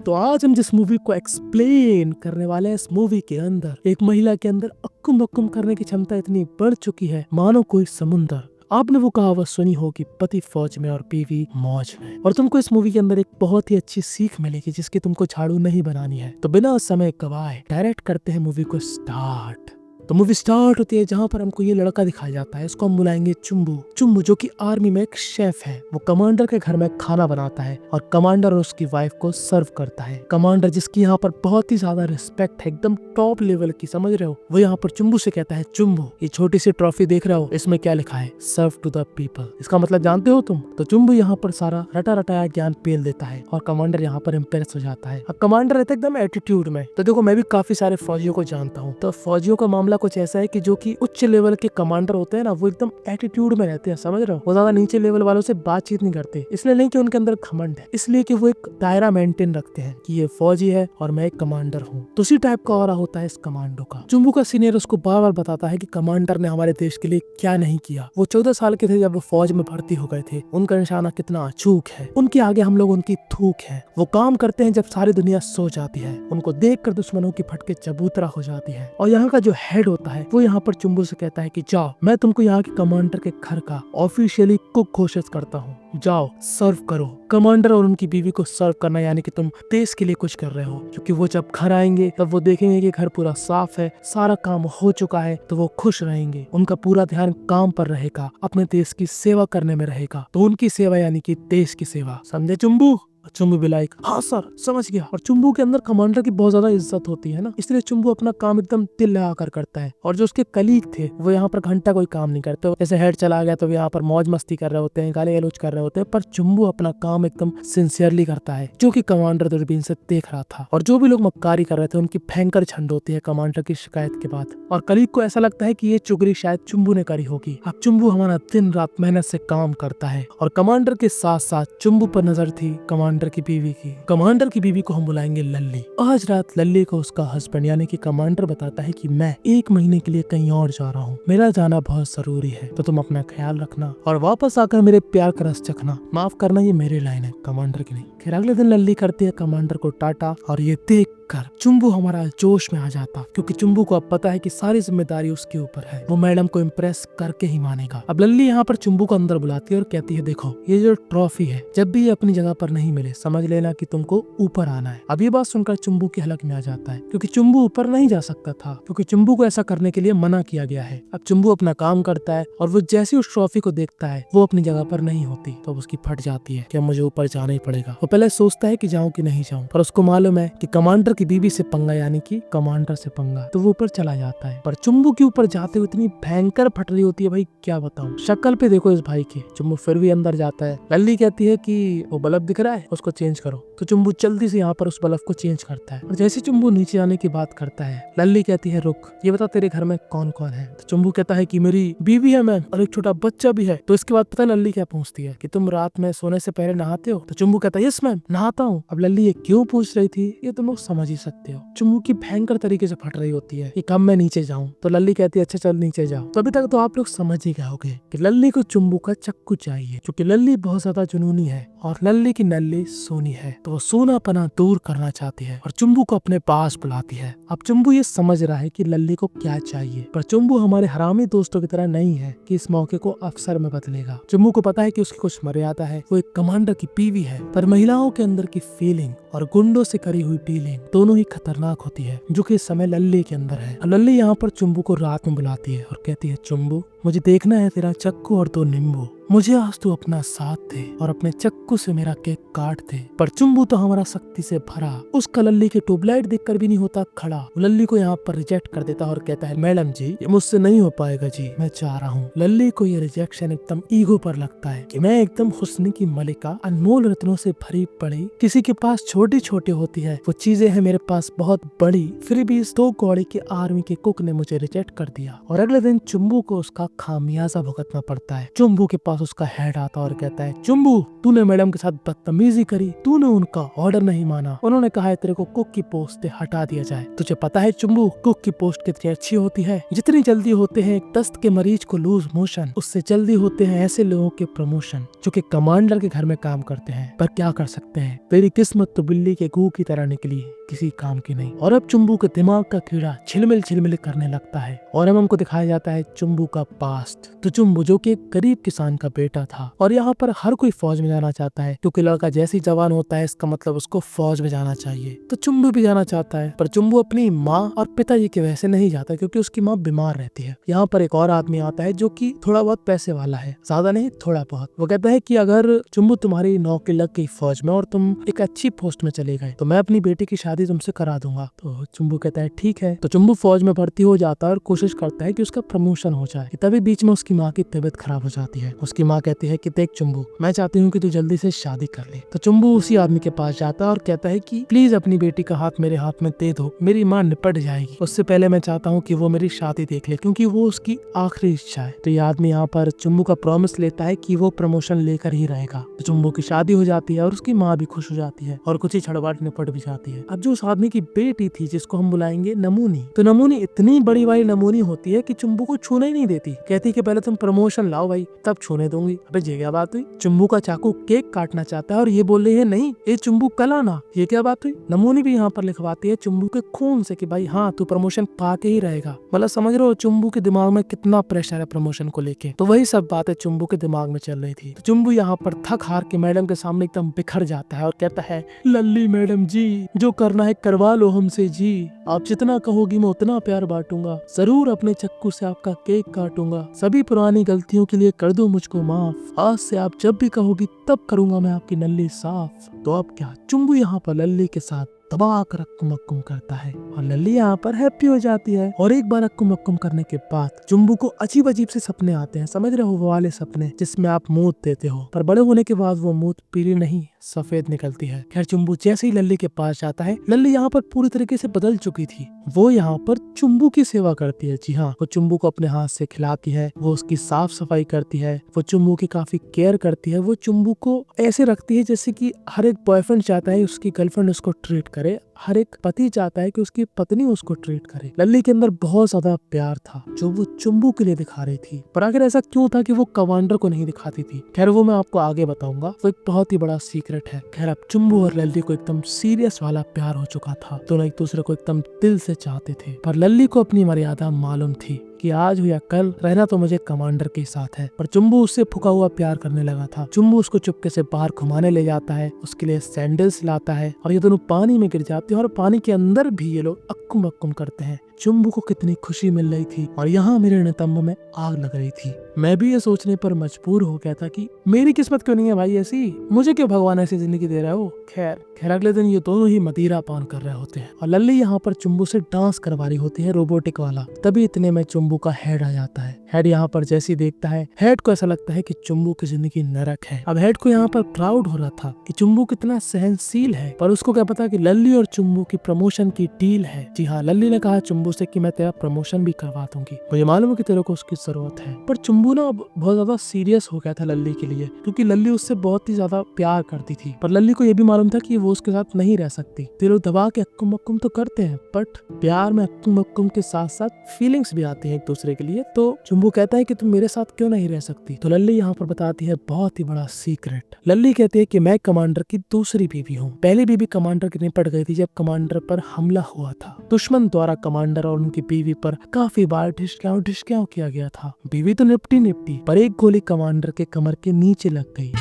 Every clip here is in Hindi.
तो आज हम जिस मूवी को एक्सप्लेन करने वाले हैं, इस मूवी के अंदर एक महिला के अंदर अक्कुम बक्कुम करने की क्षमता इतनी बढ़ चुकी है मानो कोई समुंदर। आपने वो कहावत सुनी होगी, पति फौज में और बीवी मौज में। और तुमको इस मूवी के अंदर एक बहुत ही अच्छी सीख मिलेगी जिसकी तुमको झाड़ू नहीं बनानी है। तो बिना समय गवाए डायरेक्ट करते हैं मूवी को स्टार्ट। तो मूवी स्टार्ट होती है जहाँ पर हमको ये लड़का दिखाया जाता है, इसको हम बुलाएंगे चुम्बू। चुम्बू जो कि आर्मी में एक शेफ है, वो कमांडर के घर में खाना बनाता है और कमांडर और उसकी वाइफ को सर्व करता है। कमांडर जिसकी यहाँ पर बहुत ही ज्यादा रिस्पेक्ट है, एकदम टॉप लेवल की, समझ रहे हो, वो यहाँ पर चुम्बू से कहता है, चुम्बू ये छोटी सी ट्रॉफी देख रहे हो, इसमें क्या लिखा है, सर्व टू द पीपल। इसका मतलब जानते हो तुम? तो चुम्बू यहाँ पर सारा रटा रटाया ज्ञान पेल देता है और कमांडर यहाँ पर इम्प्रेस हो जाता है। अब कमांडर रहता है एकदम एटीट्यूड में। तो देखो, मैं भी काफी सारे फौजियों को जानता हूँ, तो फौजियों का मामला कुछ ऐसा है कि जो कि उच्च लेवल के कमांडर होते हैं ना, वो एकदम एटीट्यूड में रहते हैं, समझ रहे हो, वो ज्यादा नीचे लेवल वालों से बातचीत नहीं करते। इसलिए नहीं कि उनके अंदर घमंड है, इसलिए कि वो एक दायरा मेंटेन रखते हैं कि ये फौजी है और मैं एक कमांडर हूँ। तो उसी टाइप का ऑरा होता है इस कमांडो का। चुम्बू का सीनियर उसको बार बार बताता है कि कमांडर ने हमारे देश के लिए क्या नहीं किया। वो 14 साल के थे जब वो फौज में भर्ती हो गए थे, उनका निशाना कितना अचूक है, उनके आगे हम लोग उनकी थूक है। वो काम करते हैं जब सारी दुनिया सो जाती है, उनको देख कर दुश्मनों की फटके चबूतरा हो जाती है। और यहाँ का जो हेड होता है वो यहाँ पर चुम्बू से कहता है कि जाओ, मैं तुमको यहाँ के कमांडर के घर का ऑफिशियली कुक घोषित करता हूँ, जाओ सर्व करो। कमांडर और उनकी बीवी को सर्व करना यानी कि तुम देश के लिए कुछ कर रहे हो, क्योंकि वो जब घर आएंगे तब वो देखेंगे कि घर पूरा साफ है, सारा काम हो चुका है, तो वो खुश रहेंगे। उनका पूरा ध्यान काम पर रहेगा, अपने देश की सेवा करने में रहेगा। तो उनकी सेवा यानी कि देश की सेवा, समझे चुम्बू? चुम्बू भी लाइक हाँ सर, समझ गया। और चुम्बू के अंदर कमांडर की बहुत ज्यादा इज्जत होती है ना, इसलिए चुम्बू अपना काम एकदम दिल लगाकर करता है। और जो उसके कलीग थे वो यहाँ पर घंटा कोई काम नहीं करते। जैसे हेड चला गया तो यहाँ पर मौज मस्ती कर रहे होते हैं, गाली गलौज कर रहे होते हैं, पर चुम्बू अपना काम एकदम सिंसियरली करता है, जो कि कमांडर दूरबीन से देख रहा था। और जो भी लोग मक्कारी कर रहे थे उनकी भयंकर झंड होती है कमांडर की शिकायत के बाद। और कलीग को ऐसा लगता है कि ये चुगली शायद चुम्बू ने करी होगी। अब चुम्बू हमारा दिन रात मेहनत से काम करता है और कमांडर के साथ साथ चुम्बू पर नजर थी कमांडर की बीवी की। कमांडर की बीवी को हम बुलाएंगे लल्ली। आज रात लल्ली को उसका हस्बैंड यानी कि कमांडर बताता है कि मैं 1 महीने के लिए कहीं और जा रहा हूँ, मेरा जाना बहुत जरूरी है, तो तुम अपना ख्याल रखना और वापस आकर मेरे प्यार का रस चखना। माफ करना, ये मेरी लाइन है, कमांडर की नहीं। फिर अगले दिन लल्ली करती है कमांडर को टाटा और ये देख कर चुम्बू हमारा जोश में आ जाता, क्योंकि चुम्बू को अब पता है कि सारी जिम्मेदारी उसके ऊपर है, वो मैडम को इम्प्रेस करके ही मानेगा। अब लल्ली यहाँ पर चुम्बू को अंदर बुलाती है और कहती है, देखो ये जो ट्रॉफी है, जब भी ये अपनी जगह पर नहीं मिले समझ लेना कि तुमको ऊपर आना है। अब ये बात सुनकर चुम्बू की हलक में आ जाता है, क्योंकि चुम्बू ऊपर नहीं जा सकता था, क्योंकि चुम्बू को ऐसा करने के लिए मना किया गया है। अब चुम्बू अपना काम करता है और वो जैसे उस ट्रॉफी को देखता है वो अपनी जगह पर नहीं होती, तो उसकी फट जाती है कि मुझे ऊपर जाना ही पड़ेगा। वो पहले सोचता है कि जाऊं कि नहीं जाऊं, पर उसको मालूम है कि कमांडर की बीवी से पंगा यानी कि कमांडर से पंगा, तो वो ऊपर चला जाता है। पर चुम्बू के ऊपर जाते हुए इतनी भयंकर फट रही होती है, भाई क्या बताऊं, शक्ल पे देखो इस भाई के। चुम्बू फिर भी अंदर जाता है। लल्ली कहती है कि वो बल्ब दिख रहा है, उसको चेंज करो। तो चुम्बू जल्दी से यहाँ पर उस बल्ब को चेंज करता है और जैसे चुम्बू नीचे आने की बात करता है, लल्ली कहती है, रुक, ये बता तेरे घर में कौन कौन है? तो चुम्बू कहता है कि मेरी बीवी है मैम, और एक छोटा बच्चा भी है। तो इसके बाद पता है लल्ली क्या पूछती है कि तुम रात में सोने से पहले नहाते हो? तो चुम्बू कहता है, यस मैम, नहाता हूँ। अब लल्ली ये क्यों पूछ रही थी ये तुम लोग समझ ही सकते हो। चुम्बू की भयंकर तरीके से फट रही होती है कि कब मैं नीचे जाऊं। तो लल्ली कहती है, अच्छा चल नीचे जाओ। तो अभी तक तो आप लोग समझ ही गए होंगे कि लल्ली को चुम्बू का चक्कू चाहिए, क्योंकि लल्ली बहुत ज्यादा जुनूनी है और लल्ली की नल्ली सोनी है, तो वो सोनापना दूर करना चाहती है और चुम्बू को अपने पास बुलाती है। अब चुम्बू ये समझ रहा है कि लल्ली को क्या चाहिए, पर चुम्बू हमारे हरामी दोस्तों की तरह नहीं है कि इस मौके को अवसर में बदलेगा। चुम्बू को पता है कि उसकी कुछ मर्यादा है, वो एक कमांडर की बीवी है, पर महिलाओं के अंदर की फीलिंग और गुंडों से करी हुई डीलिंग दोनों ही खतरनाक होती है, जो कि इस समय लल्ली के अंदर है। लल्ली यहाँ पर चुम्बू को रात में बुलाती है और कहती है, चुम्बू मुझे देखना है तेरा चक्कू और 2 नींबू, मुझे आज तू अपना साथ दे और अपने चक्कू से मेरा केक काट दे। पर चुम्बू तो हमारा सख्ती से भरा, उसका लल्ली के ट्यूबलाइट देखकर भी नहीं होता खड़ा। लल्ली को यहाँ पर रिजेक्ट कर देता और कहता है, मैडम जी ये मुझसे नहीं हो पाएगा जी, मैं चाह रहा हूँ। लल्ली को ये रिजेक्शन एकदम ईगो पर लगता है कि मैं एकदम हुस्न की मलिका, अनमोल रत्नों से भरी पड़ी, किसी के पास छोटी छोटी होती है वो चीजें हैं मेरे पास बहुत बड़ी, फिर भी इस 2 कौड़ी के आर्मी के कुक ने मुझे रिजेक्ट कर दिया। और अगले दिन चुम्बू को उसका खामियाजा भुगतना पड़ता है। चुम्बू के पास पास उसका हेड आता और कहता है, चुम्बू तूने मैडम के साथ बदतमीजी करी, तूने उनका ऑर्डर नहीं माना, उन्होंने कहा है तेरे को कुक की पोस्ट से हटा दिया जाए। तुझे पता है चुम्बू कुक की पोस्ट कितनी अच्छी होती है? जितनी जल्दी होते हैं एक दस्त के मरीज को लूज मोशन, उससे जल्दी होते हैं ऐसे लोगों के प्रमोशन जो कि कमांडर के घर में काम करते हैं। पर क्या कर सकते हैं, तेरी किस्मत तो बिल्ली के गू की तरह निकली, किसी काम की नहीं। और अब चुम्बू के दिमाग का कीड़ा छिलमिल करने लगता है और अब हमको दिखाया जाता है चुम्बू का पास्ट। तो चुम्बू जो कि एक गरीब किसान का बेटा था और यहाँ पर हर कोई फौज में जाना चाहता है क्योंकि लड़का जैसे ही जवान होता है इसका मतलब उसको फौज में जाना चाहिए। तो चुम्बू भी जाना चाहता है पर चुम्बू अपनी माँ और पिताजी की वजह से नहीं जाता क्योंकि उसकी माँ बीमार रहती है। यहाँ पर एक और आदमी आता है जो कि थोड़ा बहुत पैसे वाला है, ज्यादा नहीं थोड़ा बहुत। वो कहता है कि अगर चुम्बू तुम्हारी नौकरी लग गई फौज में और तुम एक अच्छी पोस्ट में चले गए तो मैं अपनी बेटी की शादी तुमसे करा दूंगा। तो चुम्बू कहता है ठीक है। तो चुम्बू फौज में भर्ती हो जाता है और कोशिश करता है कि उसका प्रमोशन हो जाए। तभी बीच में उसकी माँ की तबीयत खराब हो जाती है। उसकी माँ कहती है कि देख चुम्बू, मैं चाहती हूँ कि तू जल्दी से शादी कर ले। तो चुम्बू उसी आदमी के पास जाता है और कहता है कि प्लीज अपनी बेटी का हाथ मेरे हाथ में दे दो, मेरी माँ निपट जाएगी। उससे पहले मैं चाहता हूँ कि वो मेरी शादी देख ले क्योंकि वो उसकी आखिरी इच्छा है। तो ये आदमी यहाँ पर चुम्बू का प्रॉमिस लेता है कि वो प्रमोशन लेकर ही रहेगा। तो चुम्बू की शादी हो जाती है और उसकी माँ भी खुश हो जाती है और कुछ ही छड़वाट निपट भी जाती है। अब जो उस आदमी की बेटी थी जिसको हम बुलाएंगे नमूनी, तो नमूनी इतनी बड़ी वाली नमूनी होती है कि चुम्बू को छूने ही नहीं देती। कहती कि पहले तुम प्रमोशन लाओ भाई तब छूने दूंगी। अबे ये क्या बात हुई? चुम्बू का चाकू केक काटना चाहता है और ये बोल रही है नहीं ये चुम्बू कल आना। ये क्या बात हुई? नमूनी भी यहाँ पर लिखवाती है चुम्बू के खून से कि भाई हाँ तू प्रमोशन पा के ही रहेगा। मतलब समझ रहे हो चुम्बू के दिमाग में कितना प्रेशर है प्रमोशन को लेके। तो वही सब बातें चुम्बू के दिमाग में चल रही थी। तो चुम्बू यहाँ पर थक हार के मैडम के सामने एकदम बिखर जाता है और कहता है, लल्ली मैडम जी जो करना है करवा लो हमसे जी, आप जितना कहोगी मैं उतना प्यार बांटूंगा, जरूर अपने चक्कू से आपका केक काटूंगा, सभी पुरानी गलतियों के लिए कर दो मुझको माफ, आज से आप जब भी कहोगी तब करूंगा मैं आपकी नल्ली साफ। तो अब क्या, चुम्बू यहाँ पर लल्ली के साथ दबा कर अक्कुम अक्कुम करता है और लल्ली यहाँ पर हैप्पी हो जाती है। और एक बार अक्कुम अक्कुम करने के बाद चुम्बू को अजीब अजीब से सपने आते हैं। समझ रहे हो वो वाले सपने जिसमें आप मूत देते हो पर बड़े होने के बाद वो मूत पीली नहीं सफेद निकलती है। खैर चुम्बू जैसे ही लल्ली के पास जाता है, लल्ली यहाँ पर पूरी तरीके से बदल चुकी थी। वो यहाँ पर चुम्बू की सेवा करती है। जी हाँ, वो चुम्बू को अपने हाथ से खिलाती है, वो उसकी साफ सफाई करती है, वो चुम्बू की काफी केयर करती है। वो चुम्बू को ऐसे रखती है जैसे कि हर एक बॉयफ्रेंड चाहता है उसकी गर्लफ्रेंड उसको ट्रीट करे, हर एक पति चाहता है कि उसकी पत्नी उसको ट्रीट करे। लल्ली के अंदर बहुत ज्यादा प्यार था जो वो चुम्बू के लिए दिखा रही थी। पर आखिर ऐसा क्यों था कि वो कमांडर को नहीं दिखाती थी? खैर वो मैं आपको आगे बताऊंगा, वो एक बहुत ही बड़ा सीक्रेट है। खैर अब चुम्बू और लल्ली को एकदम सीरियस वाला प्यार हो चुका था। दोनों एक दूसरे को एकदम दिल से चाहते थे। पर लल्ली को अपनी मर्यादा मालूम थी कि आज हो या कल रहना तो मुझे कमांडर के साथ है। पर चुम्बू उससे फुका हुआ प्यार करने लगा था। चुम्बू उसको चुपके से बाहर घुमाने ले जाता है, उसके लिए सैंडल्स लाता है और ये दोनों पानी में गिर जाते हैं और पानी के अंदर भी ये लोग अक्कुम अक्कुम करते हैं। चुम्बू को कितनी खुशी मिल रही थी और यहाँ मेरे नितंब में आग लग रही थी। मैं भी ये सोचने पर मजबूर हो गया था कि मेरी किस्मत क्यों नहीं है भाई ऐसी, मुझे क्यों भगवान ऐसी जिंदगी दे रहा हो। खैर अगले दिन ये दोनों ही मदिरा पान कर रहे होते हैं और लल्ली यहाँ पर चुम्बू से डांस करवा रही होती है रोबोटिक वाला। तभी इतने में चुम्बू का हेड आ जाता है। हेड यहाँ पर जैसे ही देखता है, हेड को ऐसा लगता है कि चुम्बू की जिंदगी नरक है। अब हेड को यहाँ पर प्राउड हो रहा था कि चुम्बू कितना सहनशील है, पर उसको क्या पता कि लल्ली और चुम्बू की प्रमोशन की डील है। जी हाँ, लल्ली ने कहा चुम्बू से कि मैं तेरा प्रमोशन भी करवा दूंगी, मुझे मालूम है कि तेरे को उसकी जरूरत है। पर चुम्बू ना अब बहुत ज्यादा सीरियस हो गया था लल्ली के लिए क्योंकि लल्ली उससे बहुत ही ज्यादा प्यार करती थी। पर लल्ली को यह भी मालूम था कि वो उसके साथ नहीं रह सकती। ते लोग दबा के अक्कुम अक्कुम तो करते हैं बट प्यार में अक्कुम अक्कुम के साथ साथ फीलिंग्स भी आती हैं एक दूसरे के लिए। तो चुम्बू कहता है कि तुम मेरे साथ क्यों नहीं रह सकती। तो लल्ली यहाँ पर बताती है बहुत ही बड़ा सीक्रेट। लल्ली कहती है कि मैं कमांडर की दूसरी बीवी हूँ। पहली बीवी कमांडर की निपट गई थी जब कमांडर पर हमला हुआ था। दुश्मन द्वारा कमांडर और उनकी बीवी पर काफी बार ढिशक्याओं किया गया था। बीवी तो निपटी पर एक गोली कमांडर के कमर के नीचे लग गई।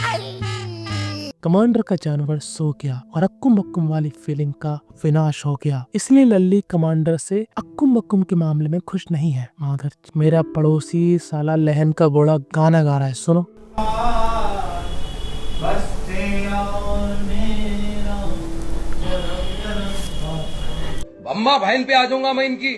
कमांडर का जानवर सो गया और अक्कुम अक्कुम वाली फीलिंग का विनाश हो गया। इसलिए लल्ली कमांडर से अक्कुम अक्कुम के मामले में खुश नहीं है। माधर मेरा पड़ोसी साला लहन का बोड़ा गाना गा रहा है, सुनो। अम्मा बहन पे आ जाऊंगा मैं इनकी।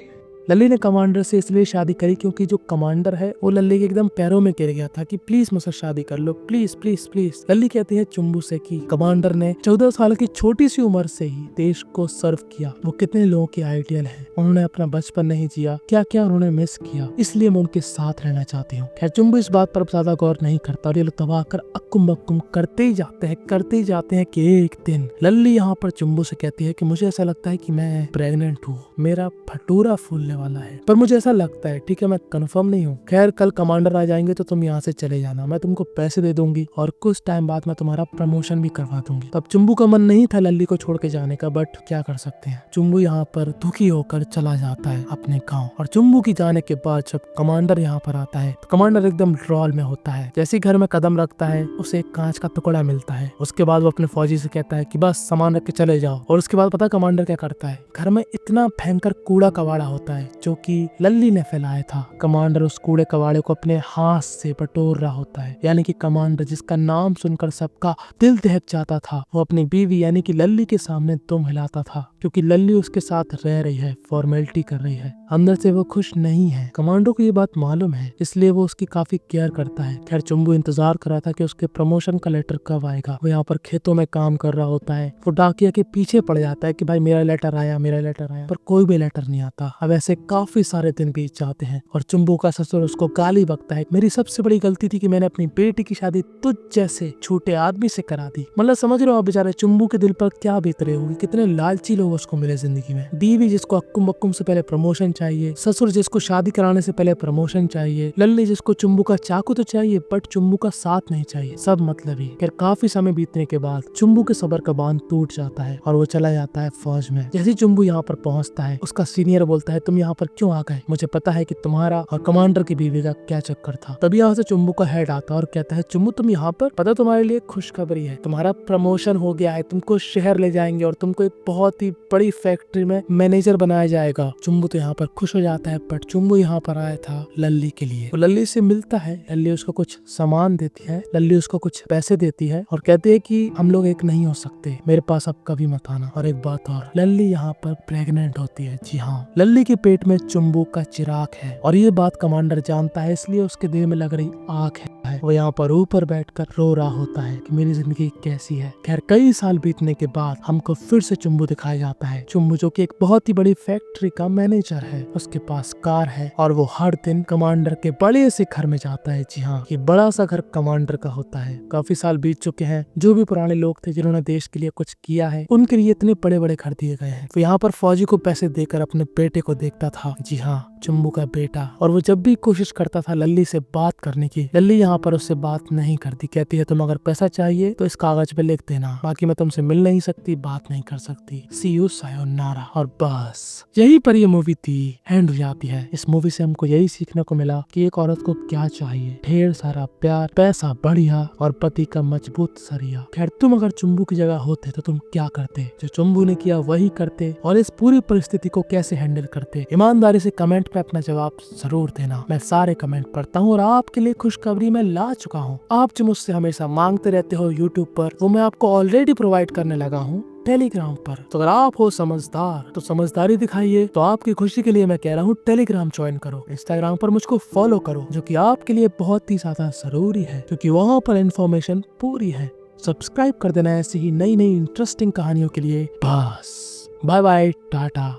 लल्ली ने कमांडर से इसलिए शादी करी क्योंकि जो कमांडर है वो लल्ली के एकदम पैरों में गिर गया था कि प्लीज मुझसे शादी कर लो, प्लीज प्लीज प्लीज। लल्ली कहती है चुम्बू से कि कमांडर ने 14 साल की छोटी सी उम्र से ही देश को सर्व किया। वो कितने लोगों के आइडियल हैं। उन्होंने अपना बचपन नहीं जिया, क्या क्या उन्होंने मिस किया, इसलिए मैं उनके साथ रहना चाहती हूँ। खैर चुम्बू इस बात पर ज्यादा गौर नहीं करता और ये लोग दबा कर अक्कुम बक्कुम करते ही जाते हैं कि एक दिन लल्ली यहाँ पर चुम्बू से कहती है कि मुझे ऐसा लगता है कि मैं प्रेग्नेंट हूँ, मेरा भटूरा फूलने वाला है, पर मुझे ऐसा लगता है, ठीक है मैं कंफर्म नहीं हूँ। खैर कल कमांडर आ जाएंगे तो तुम यहाँ से चले जाना, मैं तुमको पैसे दे दूंगी और कुछ टाइम बाद मैं तुम्हारा प्रमोशन भी करवा दूंगी। तब चुम्बू का मन नहीं था लल्ली को छोड़ के जाने का, बट क्या कर सकते हैं। चुम्बू यहाँ पर दुखी होकर चला जाता है अपने गाँव। और चुम्बू की जाने के बाद जब कमांडर यहाँ पर आता है तो कमांडर एकदम ड्रॉल में होता है। जैसे घर में कदम रखता है उसे एक कांच का टुकड़ा मिलता है। उसके बाद वो अपने फौजी से कहता है कि बस सामान रख के चले जाओ। और उसके बाद पता कमांडर क्या करता है, घर में इतना भयंकर कूड़ा कबाड़ा होता है जो कि लल्ली ने फैलाया था। कमांडर उस कूड़े कबाड़े को अपने हाथ से बटोर रहा होता है। यानी कि कमांडर जिसका नाम सुनकर सबका दिल दहक जाता था, वो अपनी बीवी यानी कि लल्ली के सामने दुम हिलाता था क्योंकि लल्ली उसके साथ रह रही है, फॉर्मेलिटी कर रही है। अंदर से वो खुश नहीं है। कमांडो को ये बात मालूम है, इसलिए वो उसकी काफी केयर करता है। खैर चुम्बू इंतजार कर रहा था कि उसके प्रमोशन का लेटर कब आएगा। वो यहाँ पर खेतों में काम कर रहा होता है। वो डाकिया के पीछे पड़ जाता है कि भाई मेरा लेटर आया, पर कोई भी लेटर नहीं आता। अब ऐसे काफी सारे दिन बीत जाते हैं और चुम्बू का ससुर उसको गाली बकता है, मेरी सबसे बड़ी गलती थी कि मैंने अपनी बेटी की शादी तुझ जैसे छोटे आदमी से करा दी। मतलब समझ रहे हो आप बेचारे चुम्बू के दिल पर क्या बीत रहे होगी, कितने लालची लोग उसको मिले जिंदगी में। बीवी जिसको अक्कुम बक्कुम से पहले प्रमोशन चाहिए, ससुर जिसको शादी कराने से पहले प्रमोशन चाहिए, लल्ली जिसको चुम्बू का चाकू तो चाहिए बट चुम्बू का साथ नहीं चाहिए, सब मतलब ही। खैर काफी समय बीतने के बाद चुम्बू के सबर का बांध टूट जाता है और वो चला जाता है फौज में। जैसे चुम्बू यहाँ पर पहुंचता है उसका सीनियर बोलता है तुम यहाँ पर क्यों आ गए, मुझे पता है कि तुम्हारा और कमांडर की बीवी का क्या चक्कर था। तभी यहाँ से चुम्बू का हेड आता है और कहता है चुम्बू तुम यहाँ पर, पता तुम्हारे लिए खुशखबरी है, तुम्हारा प्रमोशन हो गया है, तुमको शहर ले जाएंगे और तुमको एक बहुत ही बड़ी फैक्ट्री में मैनेजर बनाया जाएगा। चुम्बू तो यहाँ पर खुश हो जाता है, बट चुम्बू यहाँ पर आया था लल्ली के लिए। वो लल्ली से मिलता है, लल्ली उसको कुछ सामान देती है, लल्ली उसको कुछ पैसे देती है और कहती है कि हम लोग एक नहीं हो सकते, मेरे पास अब कभी मत आना। और एक बात और, लल्ली यहाँ पर प्रेग्नेंट होती है। जी हाँ, लल्ली के पेट में चुम्बू का चिराग है और ये बात कमांडर जानता है, इसलिए उसके दिल में लग रही आग है। वो यहाँ पर ऊपर बैठकर रो रहा होता है कि मेरी जिंदगी कैसी है। खैर कई साल बीतने के बाद हमको फिर से चुम्बू दिखाया जाता है। चुम्बू जो कि एक बहुत ही बड़ी फैक्ट्री का मैनेजर है, उसके पास कार है और वो हर दिन कमांडर के बड़े से घर में जाता है। जी हाँ, ये बड़ा सा घर कमांडर का होता है। काफी साल बीत चुके हैं, जो भी पुराने लोग थे जिन्होंने देश के लिए कुछ किया है उनके लिए इतने बड़े बड़े घर दिए गए हैं। तो यहाँ पर फौजी को पैसे देकर अपने बेटे को देखता था। जी हाँ, चुम्बू का बेटा। और वो जब भी कोशिश करता था लल्ली से बात करने की, लल्ली यहाँ पर उससे बात नहीं करती। कहती है तुम अगर पैसा चाहिए तो इस कागज पे लिख देना, बाकी मैं तुमसे मिल नहीं सकती, बात नहीं कर सकती। सी यू सायोनारा। और बस यही पर ये मूवी थी एंड हो जाती है। इस मूवी से हमको यही सीखने को मिला कि एक औरत को क्या चाहिए, ढेर सारा प्यार, पैसा बढ़िया और पति का मजबूत सरिया। खैर तुम अगर चुम्बू की जगह होते तो तुम क्या करते? जो चुम्बू ने किया वही करते और इस पूरी परिस्थिति को कैसे हैंडल करते? ईमानदारी से कमेंट पे अपना जवाब जरूर देना। मैं सारे कमेंट पढ़ता हूँ और आपके लिए खुशखबरी मैं ला चुका हूँ। आप जो मुझसे हमेशा मांगते रहते हो यूट्यूब पर, वो मैं आपको ऑलरेडी प्रोवाइड करने लगा हूँ टेलीग्राम पर। तो अगर आप हो समझदार तो समझदारी दिखाइए। तो आपकी खुशी के लिए मैं कह रहा हूँ टेलीग्राम ज्वाइन करो, इंस्टाग्राम पर मुझको फॉलो करो, जो कि आपके लिए बहुत ही ज्यादा जरूरी है क्योंकि वहाँ पर इंफॉर्मेशन पूरी है। सब्सक्राइब कर देना ऐसी ही नई नई इंटरेस्टिंग कहानियों के लिए। बस बाय बाय, टाटा।